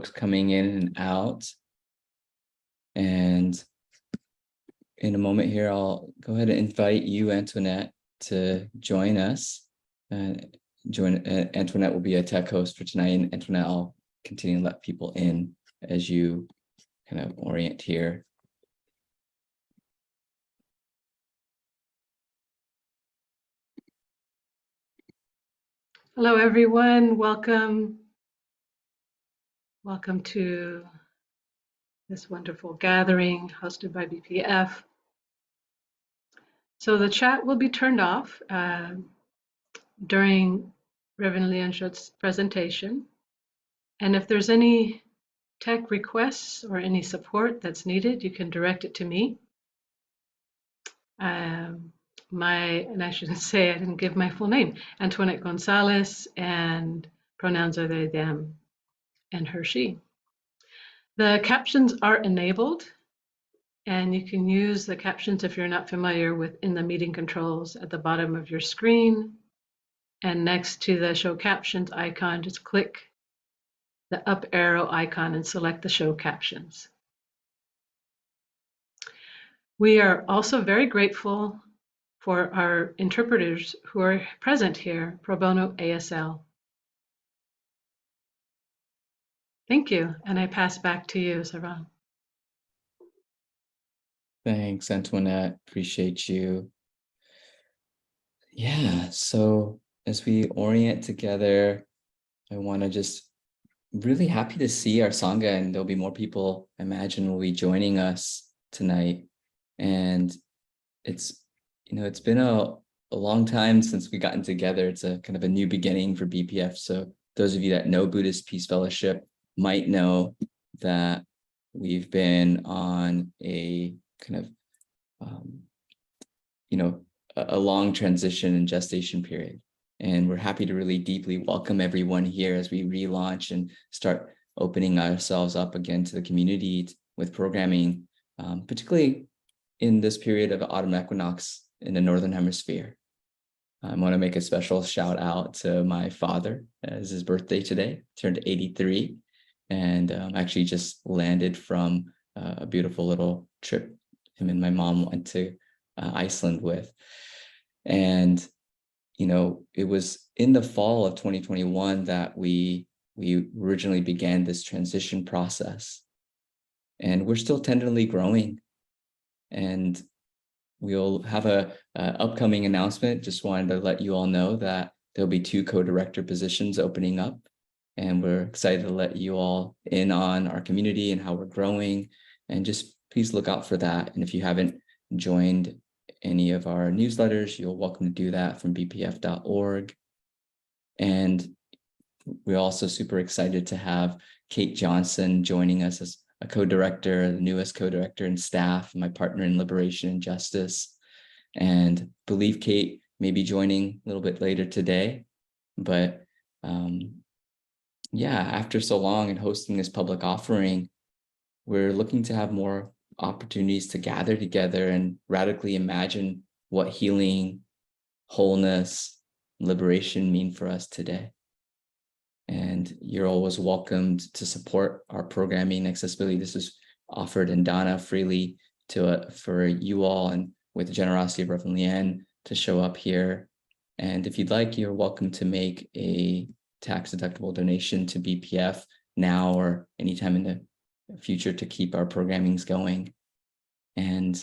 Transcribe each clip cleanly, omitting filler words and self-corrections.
coming in and out. And in a moment here, I'll go ahead and invite you, Antoinette, to join us. Antoinette will be a tech host for tonight, and Antoinette, I'll continue to let people in as you kind of orient here. Hello, everyone. Welcome. Welcome to this wonderful gathering hosted by BPF. So the chat will be turned off during Reverend Lien's presentation. And if there's any tech requests or any support that's needed, you can direct it to me. And I shouldn't say, I didn't give my full name, Antoinette Gonzalez, and pronouns are they, them, and her, she. The captions are enabled, and you can use the captions if you're not familiar with in the meeting controls at the bottom of your screen. And next to the show captions icon, just click the up arrow icon and select the show captions. We are also very grateful for our interpreters who are present here, Pro Bono ASL. Thank you, and I pass back to you, Sarvan. Thanks, Antoinette. Appreciate you. Yeah, so as we orient together, I want to just really happy to see our Sangha, and there'll be more people, I imagine, will be joining us tonight. And it's been a long time since we gotten together. It's a kind of a new beginning for BPF. So those of you that know Buddhist Peace Fellowship might know that we've been on a kind of, a long transition and gestation period. And we're happy to really deeply welcome everyone here as we relaunch and start opening ourselves up again to the community with programming, particularly in this period of autumn equinox in the Northern Hemisphere. I want to make a special shout out to my father, as his birthday today, turned 83, and actually just landed from a beautiful little trip him and my mom went to Iceland with. And, it was in the fall of 2021 that we originally began this transition process. And we're still tenderly growing. And we'll have a upcoming announcement. Just wanted to let you all know that there'll be 2 co-director positions opening up. And we're excited to let you all in on our community and how we're growing. And just please look out for that. And if you haven't joined any of our newsletters, you're welcome to do that from bpf.org. And we're also super excited to have Kate Johnson joining us as a co-director, the newest co-director and staff, my partner in Liberation and Justice. And believe Kate may be joining a little bit later today. But after so long and hosting this public offering, we're looking to have more opportunities to gather together and radically imagine what healing, wholeness, liberation mean for us today. And you're always welcomed to support our programming accessibility. This is offered in Dana freely for you all, and with the generosity of Reverend Lien to show up here. And if you'd like, you're welcome to make a tax-deductible donation to BPF now or anytime in the future to keep our programmings going. And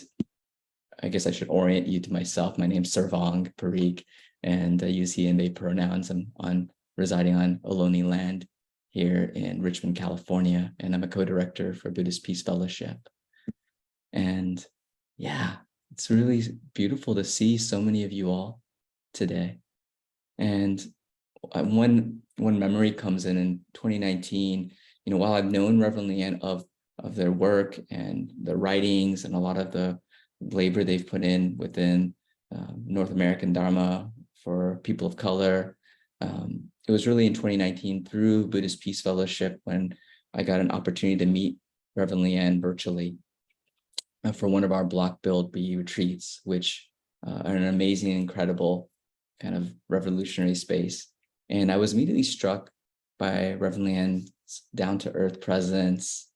I guess I should orient you to myself. My name's Sarvang Parikh, and I use he and they pronouns. I'm residing on Ohlone land here in Richmond, California, and I'm a co-director for Buddhist Peace Fellowship. And yeah, it's really beautiful to see so many of you all today. And one memory comes in 2019, while I've known Reverend Lien of their work and their writings and a lot of the labor they've put in within North American Dharma for people of color, it was really in 2019 through Buddhist Peace Fellowship when I got an opportunity to meet Reverend Lien virtually for one of our block build BE retreats, which are an amazing, incredible kind of revolutionary space. And I was immediately struck by Reverend Lien down-to-earth presence,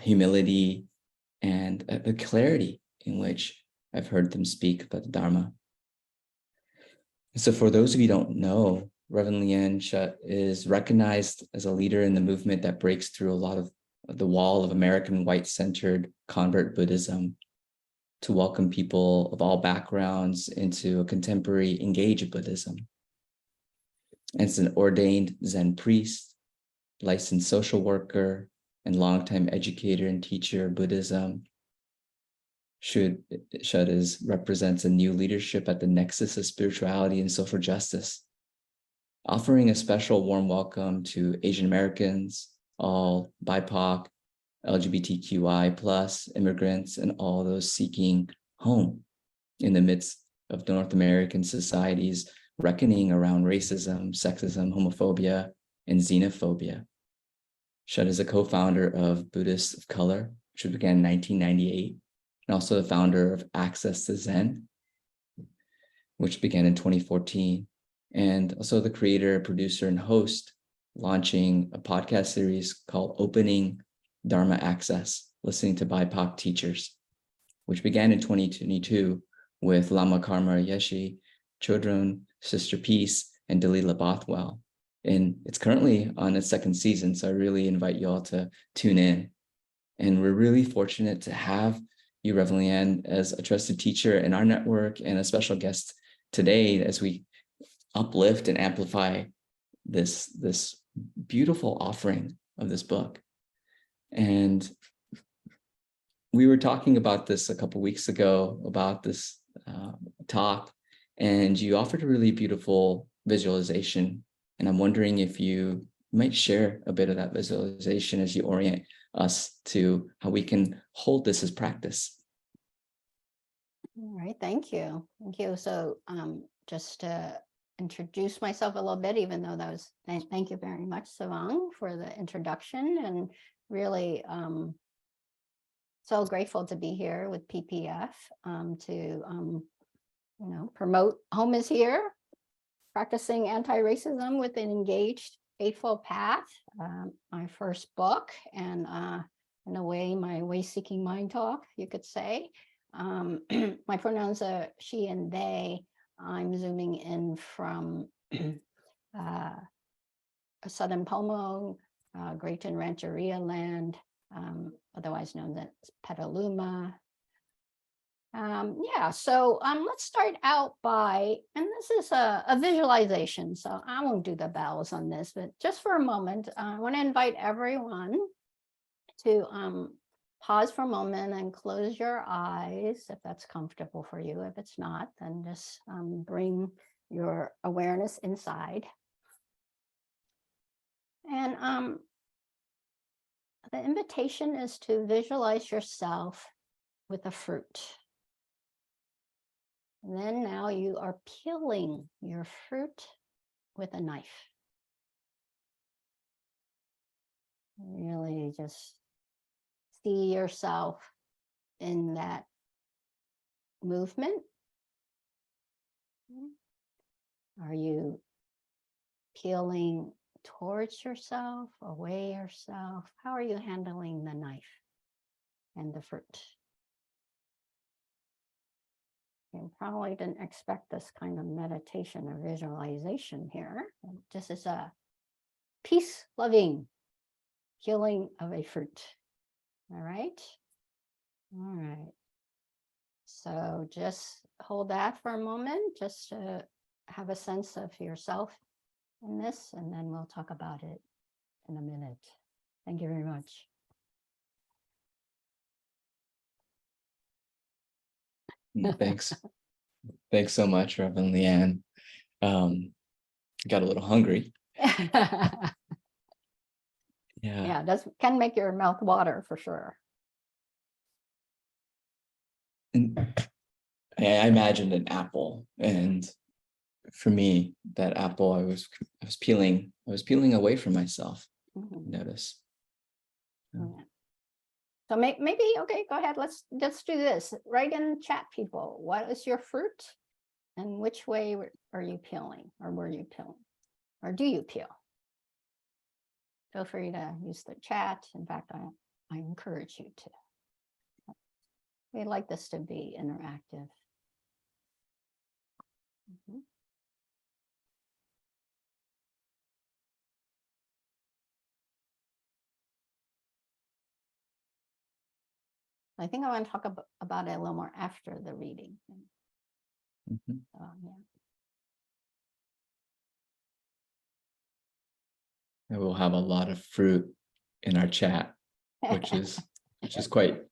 humility, and the clarity in which I've heard them speak about the Dharma. So for those of you who don't know, Reverend Lien is recognized as a leader in the movement that breaks through a lot of the wall of American white-centered convert Buddhism to welcome people of all backgrounds into a contemporary engaged Buddhism. And it's an ordained Zen priest, licensed social worker, and longtime educator and teacher of Buddhism. Shud represents a new leadership at the nexus of spirituality and social justice, offering a special warm welcome to Asian Americans, all BIPOC, LGBTQI+ immigrants, and all those seeking home in the midst of North American society's reckoning around racism, sexism, homophobia, and xenophobia. Shud is a co-founder of Buddhists of Color, which began in 1998, and also the founder of Access to Zen, which began in 2014, and also the creator, producer, and host, launching a podcast series called Opening Dharma Access, Listening to BIPOC Teachers, which began in 2022 with Lama Karma Yeshi, Chodron, Sister Peace, and Dalila Bothwell. And it's currently on its second season, so I really invite you all to tune in. And we're really fortunate to have you, Reverend Lien, as a trusted teacher in our network and a special guest today as we uplift and amplify this beautiful offering of this book. And we were talking about this a couple of weeks ago, about this talk, and you offered a really beautiful visualization. And I'm wondering if you might share a bit of that visualization as you orient us to how we can hold this as practice. All right, thank you. Thank you. So just to introduce myself a little bit, even though that was, thank you very much, Savang, for the introduction, and really so grateful to be here with PPF to promote Home is Here, Practicing Anti-Racism with an Engaged Faithful Path, my first book, and in a way, my way-seeking mind talk, you could say. My pronouns are she and they. I'm zooming in from Southern Pomo, Grayton Rancheria land, otherwise known as Petaluma. So let's start out by, and this is a visualization, so I won't do the bells on this, but just for a moment, I want to invite everyone to pause for a moment and close your eyes if that's comfortable for you. If it's not, then just bring your awareness inside. And the invitation is to visualize yourself with a fruit. And then now you are peeling your fruit with a knife. Really just see yourself in that movement. Are you peeling towards yourself, away yourself? How are you handling the knife and the fruit? You probably didn't expect this kind of meditation or visualization here. This is a peace-loving peeling of a fruit. All right. All right. So just hold that for a moment, just to have a sense of yourself in this, and then we'll talk about it in a minute. Thank you very much. Thanks. Thanks so much, Reverend Lien. Got a little hungry. Yeah, that can make your mouth water for sure. And I imagined an apple, and for me, that apple I was peeling away from myself. Mm-hmm. Notice. Yeah. So maybe, okay, go ahead. Let's do this. Write in chat, people. What is your fruit, and which way are you peeling, or were you peeling, or do you peel? feel free to use the chat. In fact, I encourage you to. We like this to be interactive. Mhm. I think I want to talk about it a little more after the reading. Mhm. Yeah. And we'll have a lot of fruit in our chat, which is quite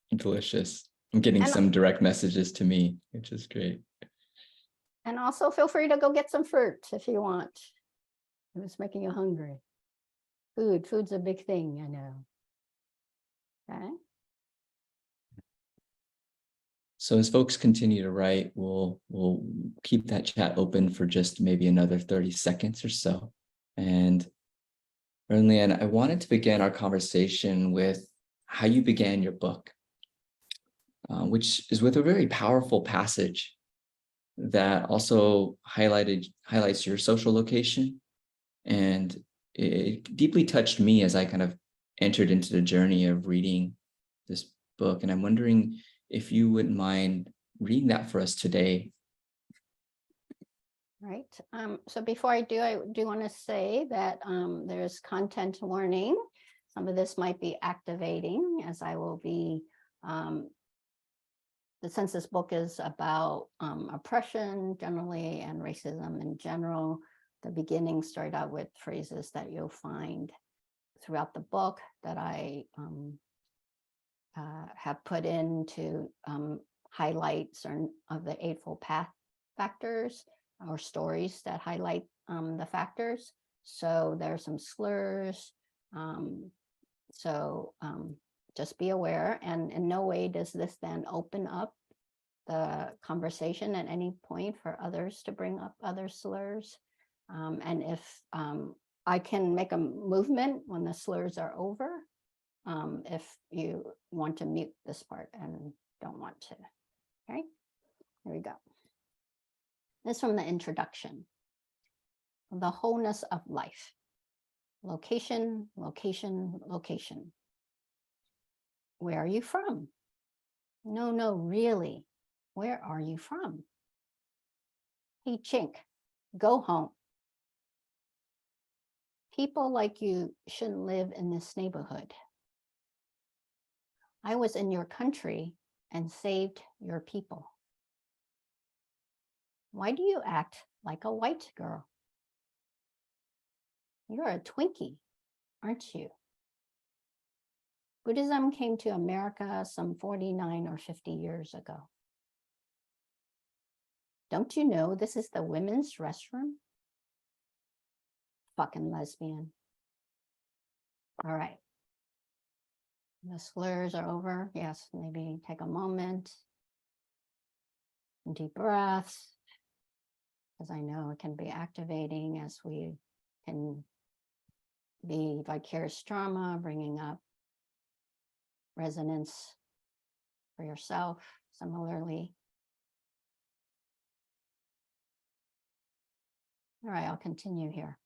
delicious. I'm getting And- some direct messages to me, which is great. And also feel free to go get some fruit if you want. If it's making you hungry. Food's a big thing, I know. Okay. So as folks continue to write, we'll keep that chat open for just maybe another 30 seconds or so. And Lien, I wanted to begin our conversation with how you began your book, which is with a very powerful passage that also highlights your social location. And it deeply touched me as I kind of entered into the journey of reading this book. And I'm wondering if you wouldn't mind reading that for us today. Right. So before I do want to say that there's content warning. Some of this might be activating, as I will be, since this book is about oppression generally and racism in general, the beginning started out with phrases that you'll find throughout the book that I have put in to highlight certain of the Eightfold Path factors or stories that highlight the factors. So there are some slurs. Just be aware, and in no way does this then open up the conversation at any point for others to bring up other slurs. And if I can make a movement when the slurs are over, if you want to mute this part and don't want to. Okay, here we go. This is from the introduction. The wholeness of life. Location, location, location. Where are you from? No, really. Where are you from? Hey, chink, go home. People like you shouldn't live in this neighborhood. I was in your country and saved your people. Why do you act like a white girl? You're a Twinkie, aren't you? Buddhism came to America some 49 or 50 years ago. Don't you know this is the women's restroom? Fucking lesbian. All right. The slurs are over. Yes, maybe take a moment. Deep breaths, because I know it can be activating as we can be vicarious trauma, bringing up resonance for yourself similarly. All right, I'll continue here.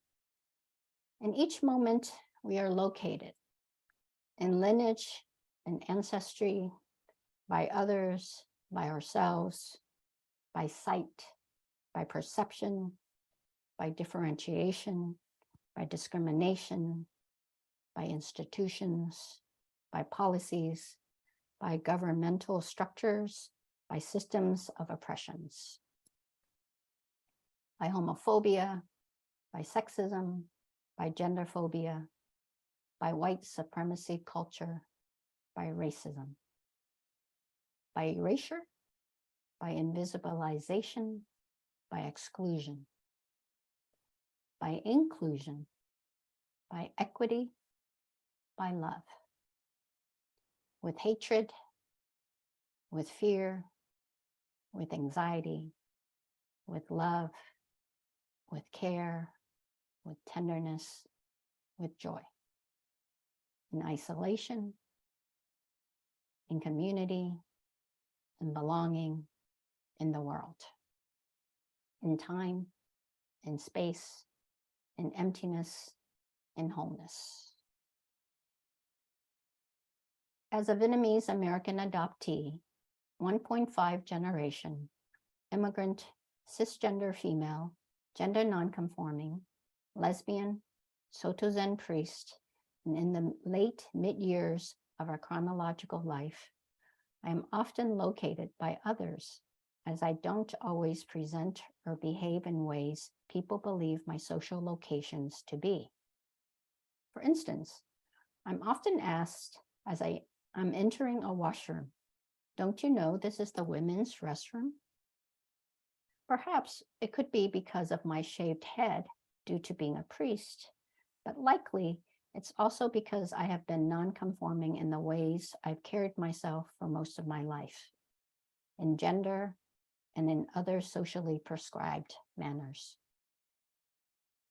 In each moment, we are located in lineage and ancestry, by others, by ourselves, by sight, by perception, by differentiation, by discrimination, by institutions, by policies, by governmental structures, by systems of oppressions, by homophobia, by sexism, by gender phobia, by white supremacy culture, by racism, by erasure, by invisibilization, by exclusion, by inclusion, by equity, by love, with hatred, with fear, with anxiety, with love, with care, with tenderness, with joy, in isolation, in community, in belonging, in the world, in time, in space, in emptiness, in wholeness. As a Vietnamese American adoptee, 1.5 generation, immigrant, cisgender female, gender nonconforming, lesbian, Soto Zen priest, and in the late mid-years of our chronological life, I am often located by others as I don't always present or behave in ways people believe my social locations to be. For instance, I'm often asked as I'm entering a washroom, "Don't you know this is the women's restroom?" Perhaps it could be because of my shaved head due to being a priest, but likely it's also because I have been non-conforming in the ways I've carried myself for most of my life, in gender and in other socially prescribed manners.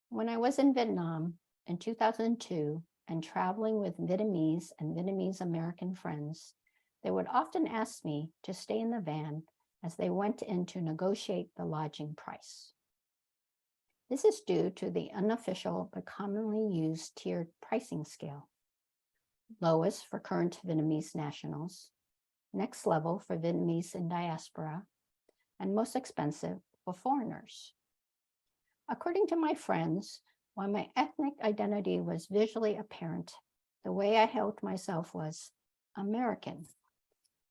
When I was in Vietnam in 2002 and traveling with Vietnamese and Vietnamese American friends, they would often ask me to stay in the van as they went in to negotiate the lodging price. This is due to the unofficial but commonly used tiered pricing scale. Lowest for current Vietnamese nationals, next level for Vietnamese in diaspora, and most expensive for foreigners. According to my friends, while my ethnic identity was visually apparent, the way I held myself was American.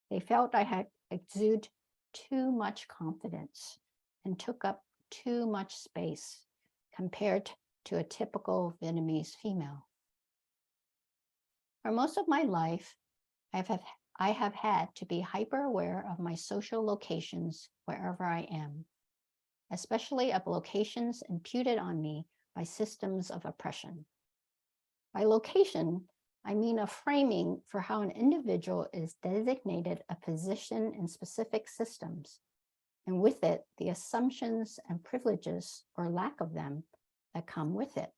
They felt I had exuded too much confidence and took up too much space compared to a typical Vietnamese female. For most of my life, I have had to be hyper aware of my social locations wherever I am, especially of locations imputed on me by systems of oppression. By location, I mean a framing for how an individual is designated a position in specific systems, and with it, the assumptions and privileges or lack of them that come with it.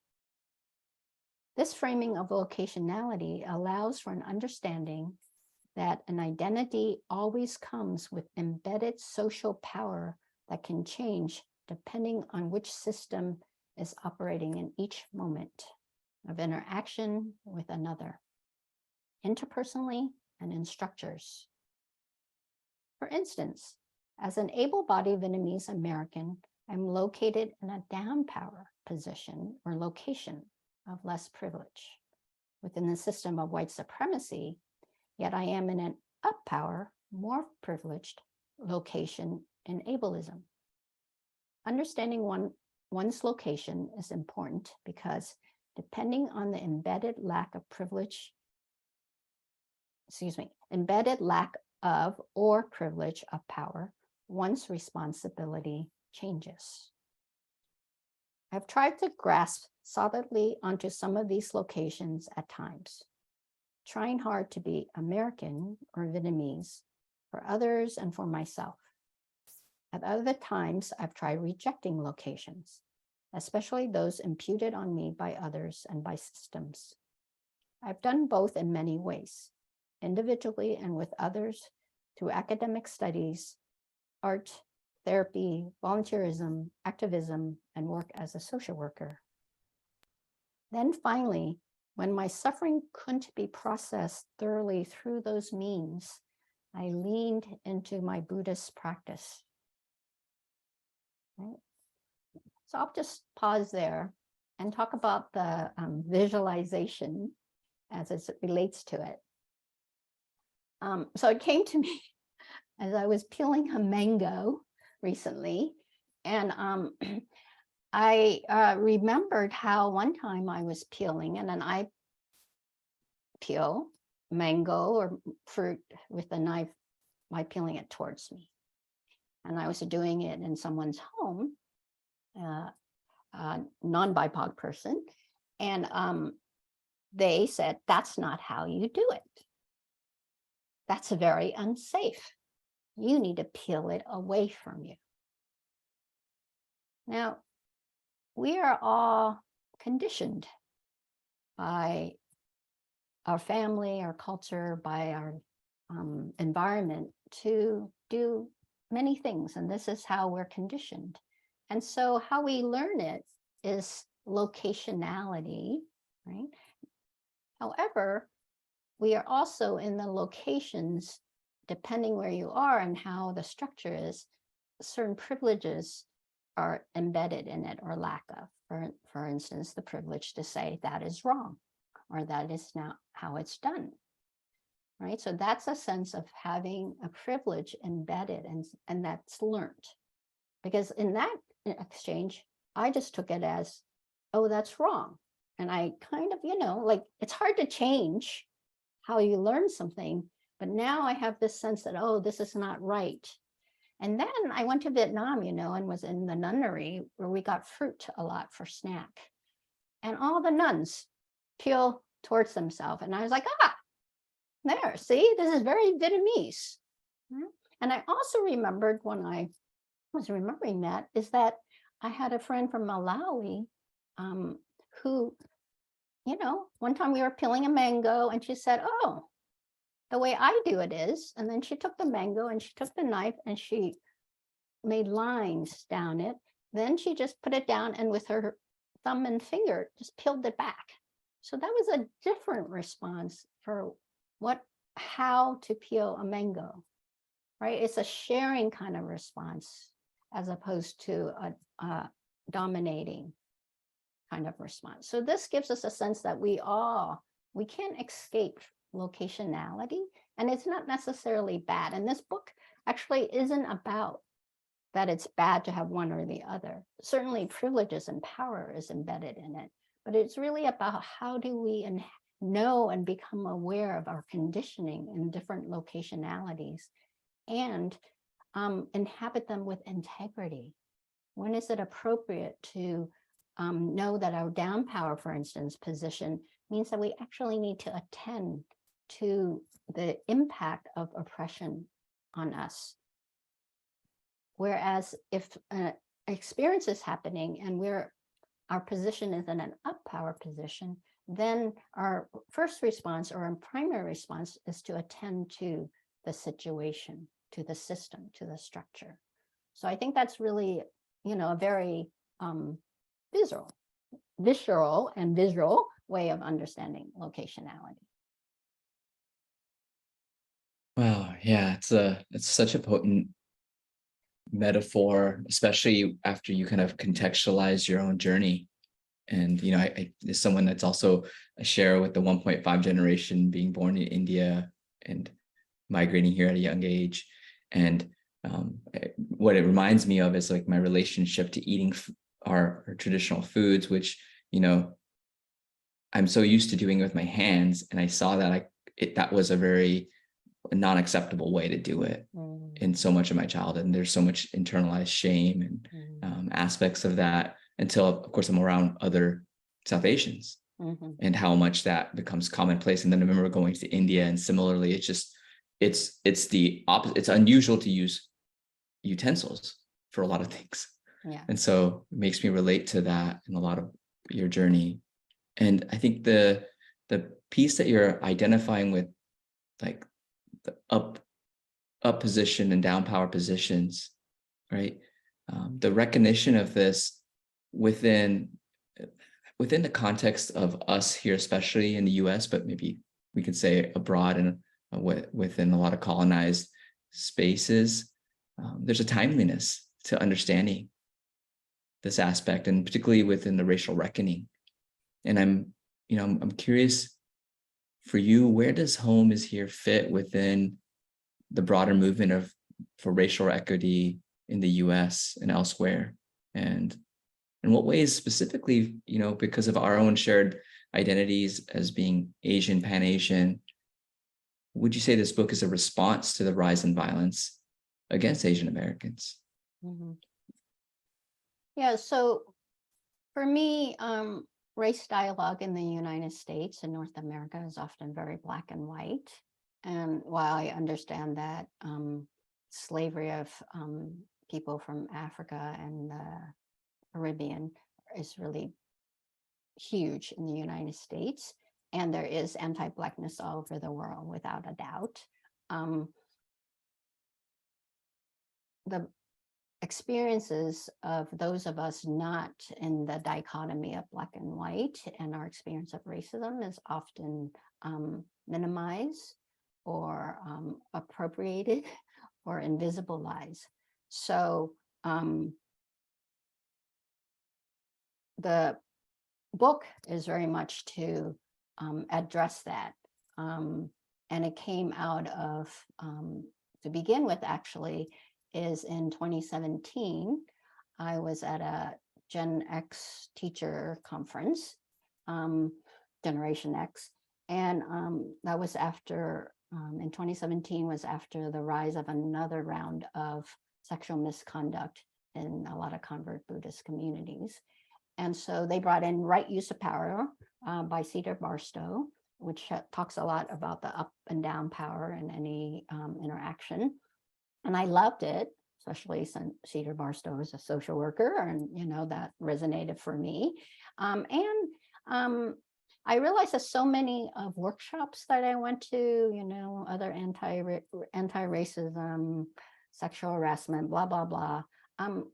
This framing of locationality allows for an understanding that an identity always comes with embedded social power that can change depending on which system is operating in each moment of interaction with another, interpersonally and in structures. For instance, as an able-bodied Vietnamese American, I'm located in a down power position or location of less privilege within the system of white supremacy, yet I am in an up power, more privileged location in ableism. Understanding one's location is important because depending on the embedded lack of or privilege of power, one's responsibility changes. I've tried to grasp solidly onto some of these locations at times, trying hard to be American or Vietnamese for others and for myself. At other times, I've tried rejecting locations, especially those imputed on me by others and by systems. I've done both in many ways, individually and with others, through academic studies, art, therapy, volunteerism, activism, and work as a social worker. Then finally, when my suffering couldn't be processed thoroughly through those means, I leaned into my Buddhist practice. Right? So I'll just pause there and talk about the visualization as it relates to it. So it came to me as I was peeling a mango recently, and I remembered how one time I was peeling, and then I peel mango or fruit with a knife by peeling it towards me. And I was doing it in someone's home, a non-BIPOC person, and they said, "That's not how you do it. That's very unsafe. You need to peel it away from you." Now, we are all conditioned by our family, our culture, by our environment to do many things, and this is how we're conditioned. And so how we learn it is locationality right? However, we are also in the locations, depending where you are and how the structure is, certain privileges are embedded in it or lack of. For instance, the privilege to say that is wrong or that is not how it's done, right? So that's a sense of having a privilege embedded, and that's learned. Because in that exchange, I just took it as, oh, that's wrong. And I kind of, like, it's hard to change how you learn something, but now I have this sense that, oh, this is not right. And then I went to Vietnam, and was in the nunnery where we got fruit a lot for snack. And all the nuns peel towards themselves. And I was like, there, see, this is very Vietnamese. And I also remembered when I was remembering that is that I had a friend from Malawi who, one time we were peeling a mango and she said, oh, the way I do it is, and then she took the mango and she took the knife and she made lines down it. Then she just put it down and with her thumb and finger just peeled it back. So that was a different response for how to peel a mango, right? It's a sharing kind of response as opposed to a dominating kind of response. So this gives us a sense that we can't escape locationality, and it's not necessarily bad. And this book actually isn't about that it's bad to have one or the other. Certainly privileges and power is embedded in it, but it's really about how do we know and become aware of our conditioning in different locationalities and inhabit them with integrity. When is it appropriate to know that our down power, for instance, position means that we actually need to attend to the impact of oppression on us? Whereas if an experience is happening and our position is in an up power position, then our first response or our primary response is to attend to the situation, to the system, to the structure. So I think that's really, a very visceral and visual way of understanding locationality. Wow, yeah, it's such a potent metaphor, especially after you kind of contextualize your own journey. And I as someone that's also a share with the 1.5 generation, being born in India and migrating here at a young age. And what it reminds me of is like my relationship to eating our traditional foods, which I'm so used to doing with my hands, and I saw that that was a very non-acceptable way to do it in so much of my childhood. And there's so much internalized shame and aspects of that until, of course, I'm around other South Asians and how much that becomes commonplace. And then I remember going to India, and similarly, it's the opposite. It's unusual to use utensils for a lot of things. Yeah. And so it makes me relate to that in a lot of your journey. And I think the piece that you're identifying with, like the up position and down power positions, right? The recognition of this within the context of us here, especially in the US, but maybe we could say abroad and within a lot of colonized spaces, there's a timeliness to understanding this aspect, and particularly within the racial reckoning. And I'm curious for you, where does Home is Here fit within the broader movement for racial equity in the US and elsewhere? And in what ways specifically, because of our own shared identities as being Asian, Pan-Asian, would you say this book is a response to the rise in violence against Asian Americans? Yeah, so for me, race dialogue in the United States and North America is often very black and white. And while I understand that slavery of people from Africa and the Caribbean is really huge in the United States, and there is anti-Blackness all over the world, without a doubt, experiences of those of us not in the dichotomy of black and white, and our experience of racism is often minimized or appropriated or invisibilized. So the book is very much to address that. And it came out of, to begin with, actually, is in 2017, I was at a Gen X teacher conference, Generation X, and that was after, in 2017 was after the rise of another round of sexual misconduct in a lot of convert Buddhist communities. And so they brought in Right Use of Power by Cedar Barstow, which talks a lot about the up and down power in any interaction. And I loved it, especially since Cedar Barstow is a social worker, and that resonated for me. I realized that so many of workshops that I went to, other anti-racism, sexual harassment, blah, blah, blah,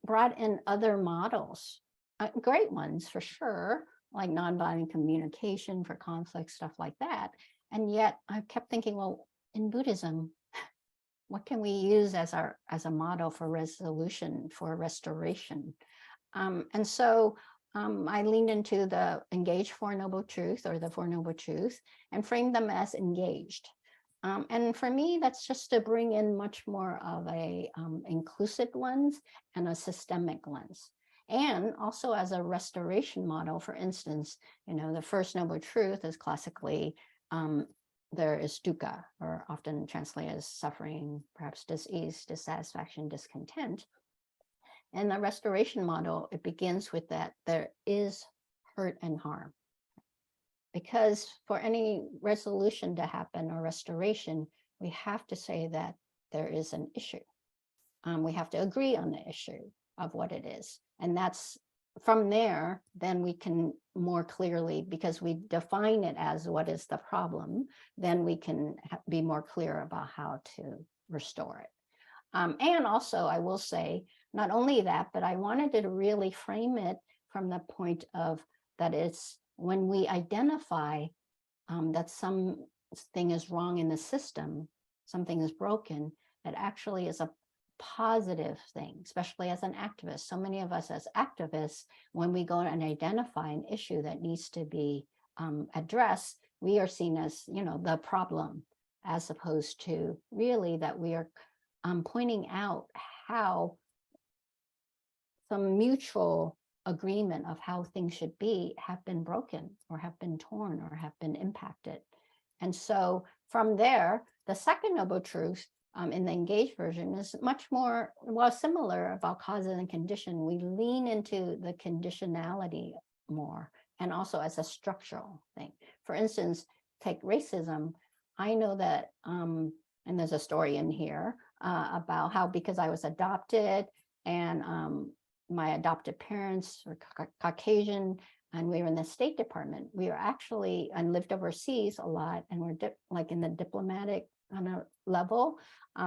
brought in other models, great ones for sure, like nonviolent communication for conflict, stuff like that. And yet I kept thinking, well, in Buddhism, what can we use as a model for resolution, for restoration? And so I leaned into the engaged Four Noble Truths, or the Four Noble Truths, and framed them as engaged. And for me, that's just to bring in much more of a inclusive lens and a systemic lens. And also as a restoration model. For instance, the first noble truth is classically there is dukkha, or often translated as suffering, perhaps dis-ease, dissatisfaction, discontent. And the restoration model, it begins with that there is hurt and harm. Because for any resolution to happen or restoration, we have to say that there is an issue. We have to agree on the issue of what it is. And that's from there, then we can more clearly, because we define it as what is the problem, then we can be more clear about how to restore it. And also, I will say, not only that, but I wanted to really frame it from the point of that it's when we identify that something is wrong in the system, something is broken, it actually is a positive thing, especially as an activist. So many of us as activists, when we go and identify an issue that needs to be addressed, we are seen as, the problem, as opposed to really that we are pointing out how some mutual agreement of how things should be have been broken or have been torn or have been impacted. And so from there, the second noble truth in the engaged version is much more, similar about causes and condition. We lean into the conditionality more, and also as a structural thing. For instance, take racism. I know that, and there's a story in here about how, because I was adopted and my adopted parents were Caucasian, and we were in the State Department. We were actually, and lived overseas a lot, and we're like in the diplomatic level.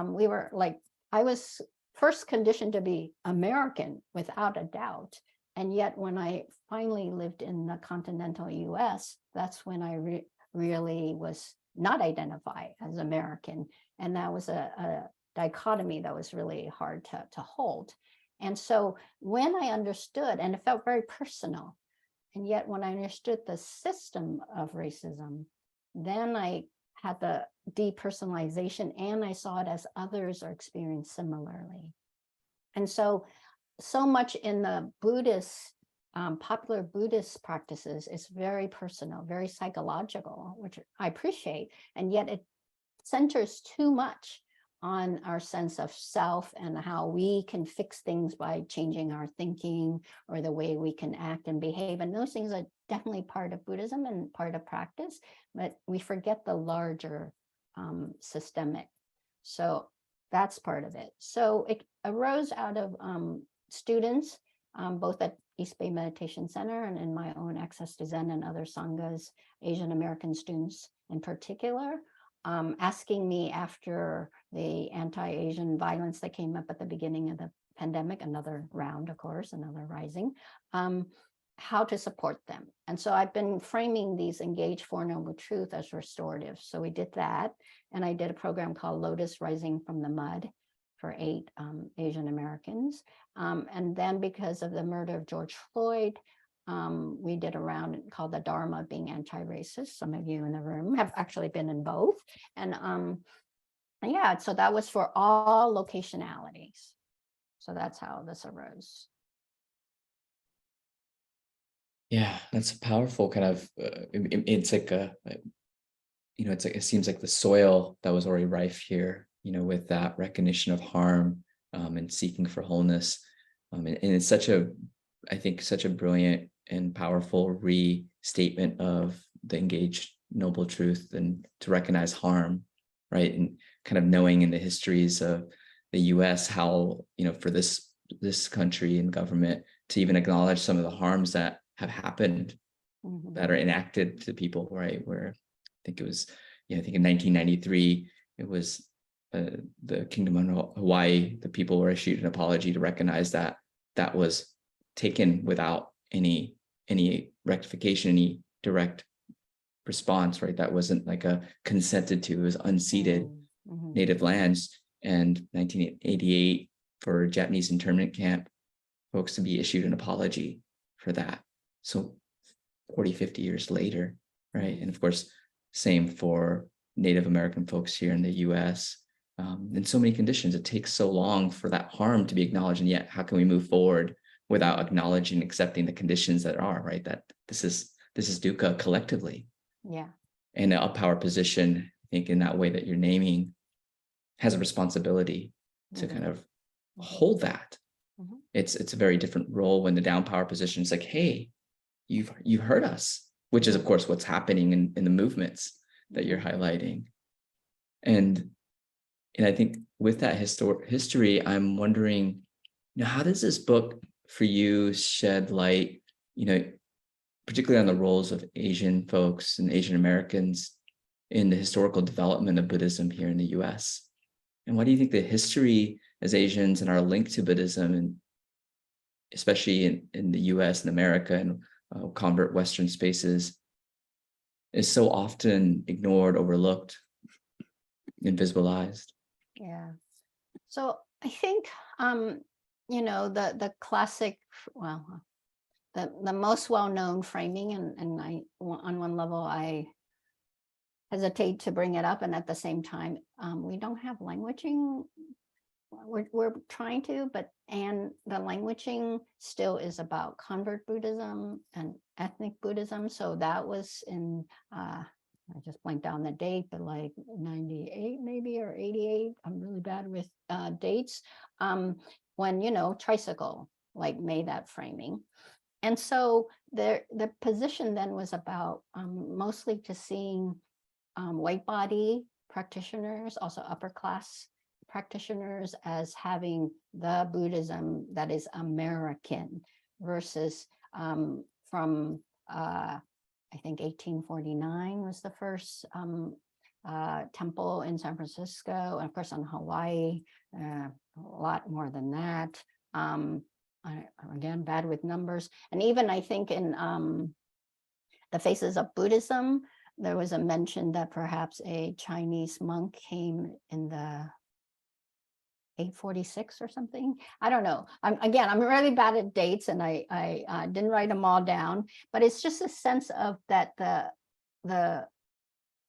We were like, I was first conditioned to be American without a doubt. And yet when I finally lived in the continental US, that's when I really was not identified as American. And that was a dichotomy that was really hard to hold. And so when I understood, and it felt very personal, and yet when I understood the system of racism, then I had the depersonalization, and I saw it as others are experienced similarly. And so much in the Buddhist, popular Buddhist practices is very personal, very psychological, which I appreciate, and yet it centers too much on our sense of self and how we can fix things by changing our thinking or the way we can act and behave. And those things are definitely part of Buddhism and part of practice, but we forget the larger systemic. So that's part of it. So it arose out of students, both at East Bay Meditation Center and in my own Access to Zen and other Sanghas, Asian American students in particular, asking me after the anti-Asian violence that came up at the beginning of the pandemic, another round, of course, another rising, how to support them. And so I've been framing these Engage for Noble Truth as restorative. So we did that. And I did a program called Lotus Rising from the Mud for 8 Asian Americans. And then because of the murder of George Floyd, we did a round called the Dharma, being anti-racist. Some of you in the room have actually been in both. And yeah, so that was for all locationalities. So that's how this arose. Yeah, that's a powerful kind of, it's like it's like, it seems like the soil that was already rife here, with that recognition of harm, and seeking for wholeness. And it's I think, such a brilliant and powerful restatement of the engaged noble truth, and to recognize harm, right? And kind of knowing in the histories of the US how, for this country and government to even acknowledge some of the harms that have happened, that are enacted to people, right? Where I think it was, I think in 1993, it was the Kingdom of Hawaii, the people were issued an apology to recognize that that was taken without any rectification, any direct response, right? That wasn't like a consented to, it was unceded native lands. And 1988, for Japanese internment camp folks to be issued an apology for that. So 40, 50 years later, right? And of course, same for Native American folks here in the US. In so many conditions, it takes so long for that harm to be acknowledged. And yet, how can we move forward without acknowledging and accepting the conditions that are, right? That this is dukkha collectively. Yeah. And a power position, I think, in that way that you're naming, has a responsibility to kind of hold that. It's a very different role when the down power position is like, hey, you've heard us, which is of course what's happening in the movements that you're highlighting. And I think with that history, I'm wondering, how does this book for you shed light, particularly on the roles of Asian folks and Asian Americans in the historical development of Buddhism here in the US? And why do you think the history as Asians and our link to Buddhism, and especially in the US and America and convert Western spaces, is so often ignored, overlooked, invisibilized? Yeah. So I think, the classic, well, the most well-known framing, and I, on one level, I hesitate to bring it up, and at the same time, we don't have languaging. We're trying to, and the languaging still is about convert Buddhism and ethnic Buddhism. So that was in, I just blanked down the date, but like 98 maybe, or 88. I'm really bad with dates. When, Tricycle like made that framing. And so the position then was about mostly to seeing white body practitioners, also upper class practitioners, as having the Buddhism that is American versus from I think 1849 was the first temple in San Francisco, and of course on Hawaii, a lot more than that. Again, bad with numbers. And even I think in the Faces of Buddhism, there was a mention that perhaps a Chinese monk came in the 846 or something. I don't know. I'm really bad at dates, and I didn't write them all down, but it's just a sense of that the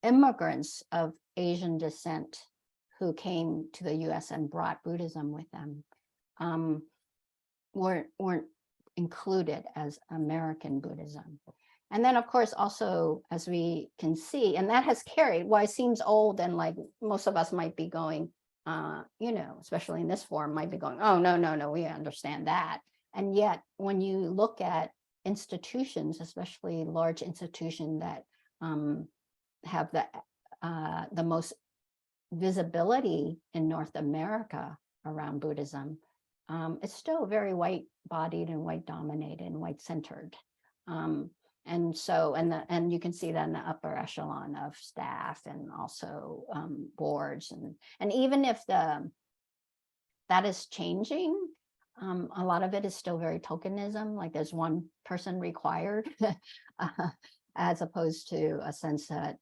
immigrants of Asian descent who came to the US and brought Buddhism with them weren't included as American Buddhism. And then, of course, also, as we can see, and that has carried, why it seems old, and like most of us might be going, especially in this form, might be going, oh, no, we understand that. And yet, when you look at institutions, especially large institutions that have the most visibility in North America around Buddhism, it's still very white-bodied and white-dominated and white-centered. And so, and you can see that in the upper echelon of staff, and also boards, and even if that is changing, A lot of it is still very tokenism, like there's one person required, as opposed to a sense that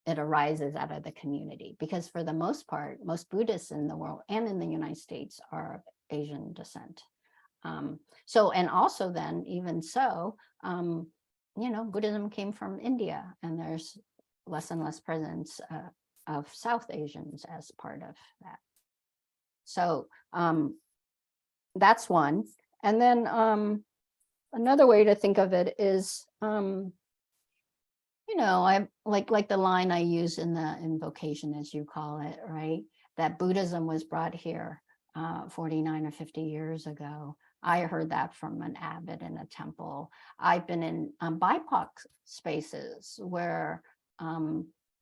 it arises out of the community. Because for the most part, most Buddhists in the world and in the United States are of Asian descent. So, and also then, even so, Buddhism came from India, and there's less and less presence of South Asians as part of that. So that's one. And then another way to think of it is, I like the line I use in the invocation, as you call it, right? That Buddhism was brought here 49 or 50 years ago. I heard that from an abbot in a temple. I've been in BIPOC spaces where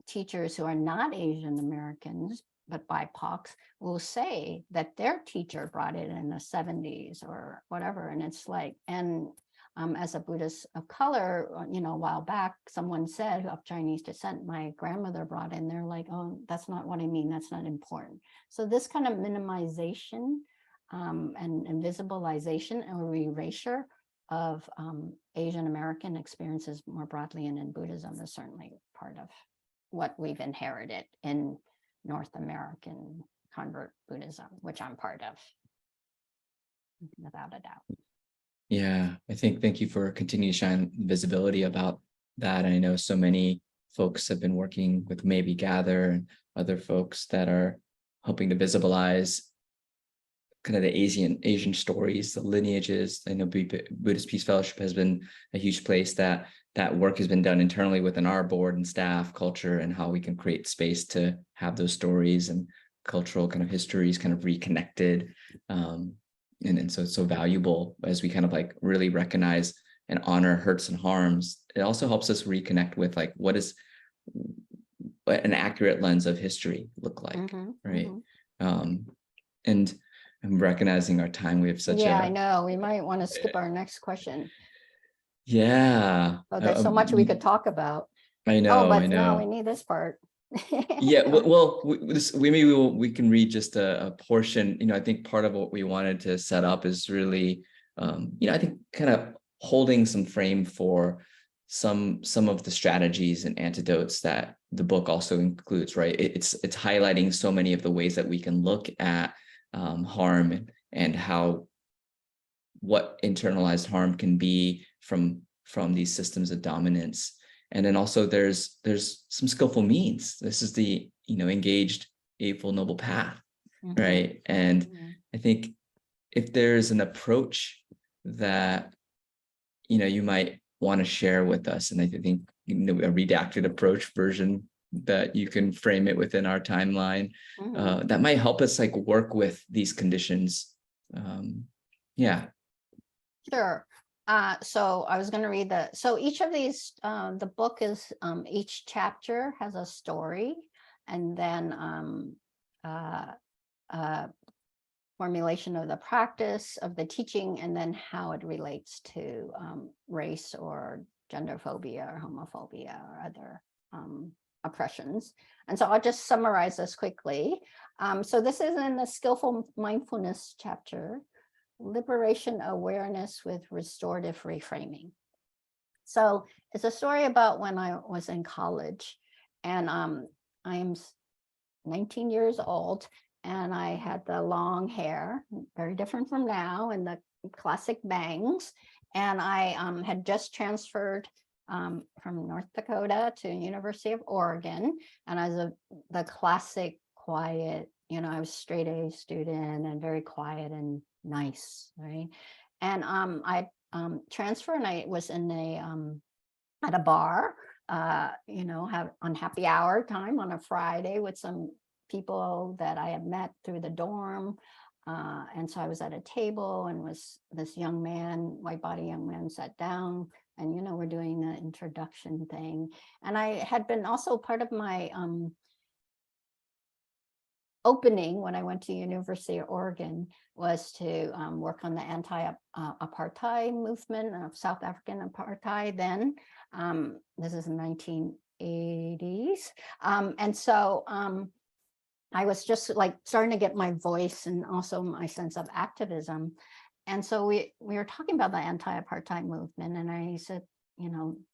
teachers who are not Asian Americans, but BIPOCs, will say that their teacher brought it in the 70s or whatever. And it's like, and as a Buddhist of color, a while back, someone said of Chinese descent, my grandmother brought in, they're like, oh, that's not what I mean, that's not important. So this kind of minimization and invisibilization or erasure of Asian American experiences more broadly and in Buddhism is certainly part of what we've inherited in North American convert Buddhism, which I'm part of, without a doubt. Yeah, thank you for continuing to shine visibility about that. I know so many folks have been working with Maybe Gather and other folks that are hoping to visibilize kind of the Asian stories, the lineages. I know Buddhist Peace Fellowship has been a huge place that work has been done internally within our board and staff culture, and how we can create space to have those stories and cultural kind of histories kind of reconnected. And so it's so valuable as we kind of like really recognize and honor hurts and harms. It also helps us reconnect with like, what is an accurate lens of history look like, right? And I'm recognizing our time. We have such I know. We might want to skip our next question. Yeah. Oh, there's so much we could talk about. I know. But now we need this part. Yeah, well, we can read just a portion. I think part of what we wanted to set up is really, I think kind of holding some frame for some of the strategies and antidotes that the book also includes, right? It's highlighting so many of the ways that we can look at harm and how what internalized harm can be from these systems of dominance. And then also there's some skillful means. This is the, engaged, eightfold noble path, right? And I think if there's an approach that, you might want to share with us, and I think, a redacted approach version that you can frame it within our timeline, that might help us like work with these conditions. Yeah. Sure. So I was going to read so each of these, the book is, each chapter has a story, and then formulation of the practice of the teaching, and then how it relates to race or gender phobia or homophobia or other oppressions. And so I'll just summarize this quickly. So this is in the skillful mindfulness chapter, liberation awareness with restorative reframing. So it's a story about when I was in college, and I'm 19 years old, and I had the long hair, very different from now, and the classic bangs. And I had just transferred from North Dakota to University of Oregon, and I was the classic quiet, I was straight A student and very quiet and nice, right? And I transferred, and I was in at a bar, have on happy hour time on a Friday with some people that I had met through the dorm. And so I was at a table, and was this young man, white body young man, sat down, and we're doing the introduction thing. And I had been also part of my opening when I went to University of Oregon was to work on the anti-apartheid movement of South African apartheid then. This is in 1980s. And so I was just like starting to get my voice and also my sense of activism. And so we were talking about the anti-apartheid movement, and I said,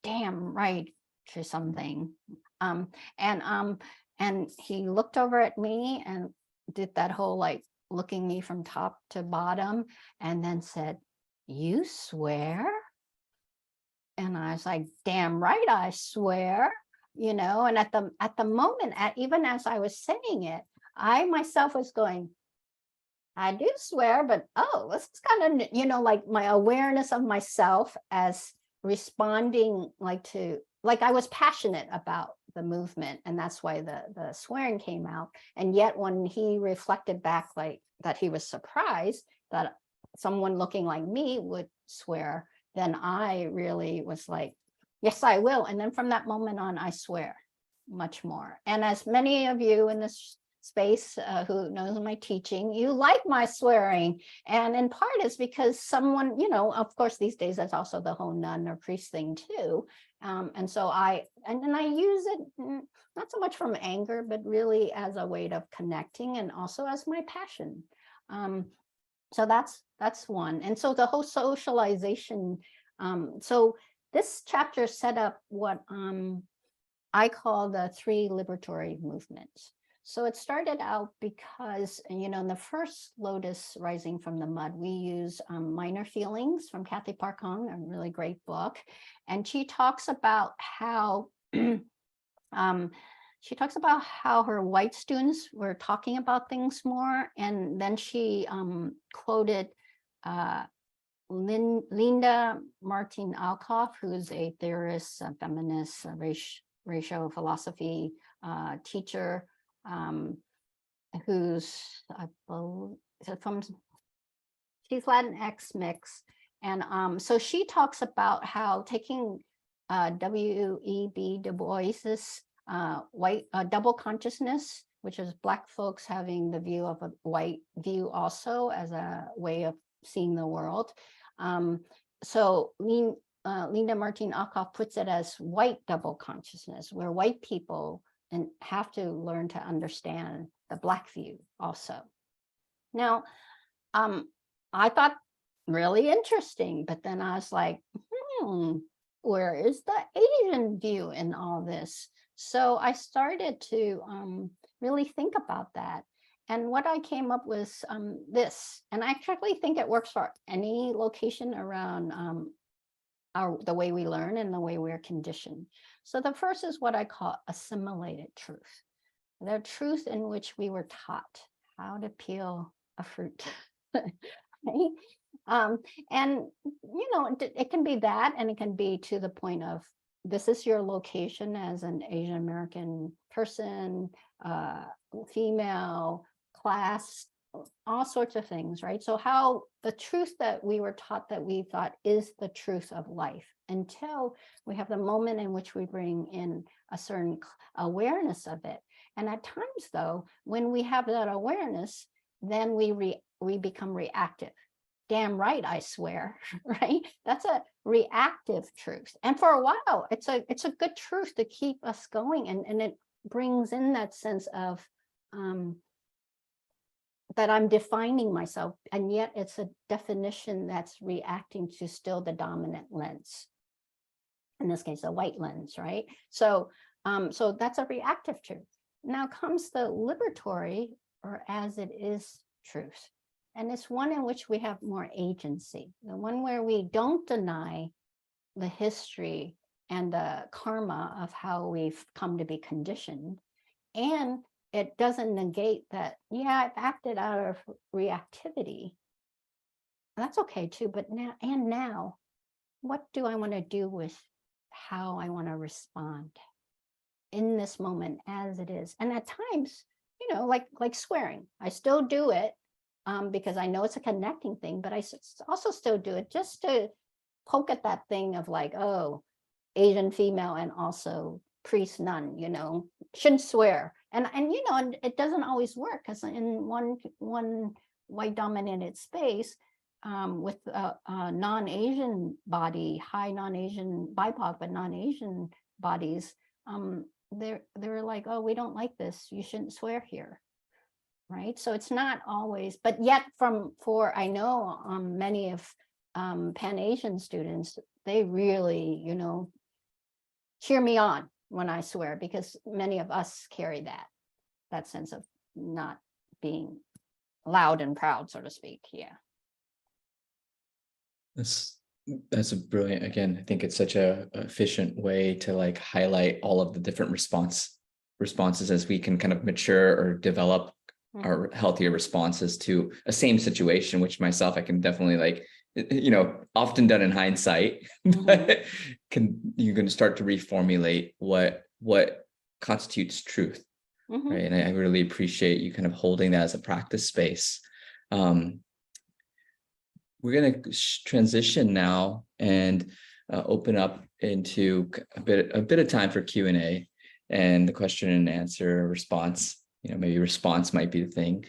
damn right to something. Um, and um, and he looked over at me and did that whole like looking me from top to bottom, and then said, "You swear?" And I was like, "Damn right, I swear." And at the moment, even as I was saying it, I myself was going, I do swear, but this is kind of, like my awareness of myself as responding like I was passionate about the movement. And that's why the swearing came out. And yet when he reflected back like that he was surprised that someone looking like me would swear, then I really was like, yes, I will. And then from that moment on, I swear much more. And as many of you in this space who knows my teaching, you like my swearing. And in part is because someone, of course, these days, that's also the whole nun or priest thing too. And so I use it not so much from anger, but really as a way of connecting and also as my passion. So that's one. And so the whole socialization. So this chapter set up what I call the 3 liberatory movements. So it started out because, in the first Lotus Rising from the Mud, we use Minor Feelings from Kathy Park Hong, a really great book. And she talks about how her white students were talking about things more. And then she quoted Linda Martin Alcoff, who's a theorist, a feminist, a racial philosophy teacher, who's she's Latinx mix. And so she talks about how taking W.E.B. Du Bois's white double consciousness, which is Black folks having the view of a white view also as a way of seeing the world. So Linda Martin Alcoff puts it as white double consciousness, where white people have to learn to understand the Black view also. Now, I thought really interesting, but then I was like, where is the Asian view in all this? So I started to really think about that. And what I came up with this, and I actually think it works for any location around the way we learn and the way we're conditioned. So the first is what I call assimilated truth, the truth in which we were taught how to peel a fruit. Right? And it can be that, and it can be to the point of this is your location as an Asian American person, female, class, all sorts of things, right? So how the truth that we were taught that we thought is the truth of life, until we have the moment in which we bring in a certain awareness of it. And at times, though, when we have that awareness, then we become reactive. Damn right, I swear, right? That's a reactive truth. And for a while, it's a good truth to keep us going. And it brings in that sense of that I'm defining myself. And yet it's a definition that's reacting to still the dominant lens. In this case, a white lens, right? So that's a reactive truth. Now comes the liberatory, or as it is truth. And it's one in which we have more agency, the one where we don't deny the history and the karma of how we've come to be conditioned. And it doesn't negate that, yeah, I've acted out of reactivity. That's okay too, but now, what do I want to do with how I want to respond in this moment as it is? And at times, like swearing, I still do it because I know it's a connecting thing, but I also still do it just to poke at that thing of like, oh, Asian female and also priest nun, shouldn't swear. And it doesn't always work, because in one white dominated space with a non-Asian body, high non-Asian BIPOC, but non-Asian bodies, they're like, oh, we don't like this. You shouldn't swear here. right? So it's not always, but yet for I know many of Pan-Asian students, they really, cheer me on when I swear, because many of us carry that sense of not being loud and proud, so to speak. Yeah. That's a brilliant, again, I think it's such a efficient way to like highlight all of the different responses as we can kind of mature or develop our healthier responses to a same situation, which myself, I can definitely like, often done in hindsight, but you can start to reformulate what constitutes truth, right? And I really appreciate you kind of holding that as a practice space. We're going to transition now and open up into a bit of time for Q&A and the question and answer response. Maybe response might be the thing.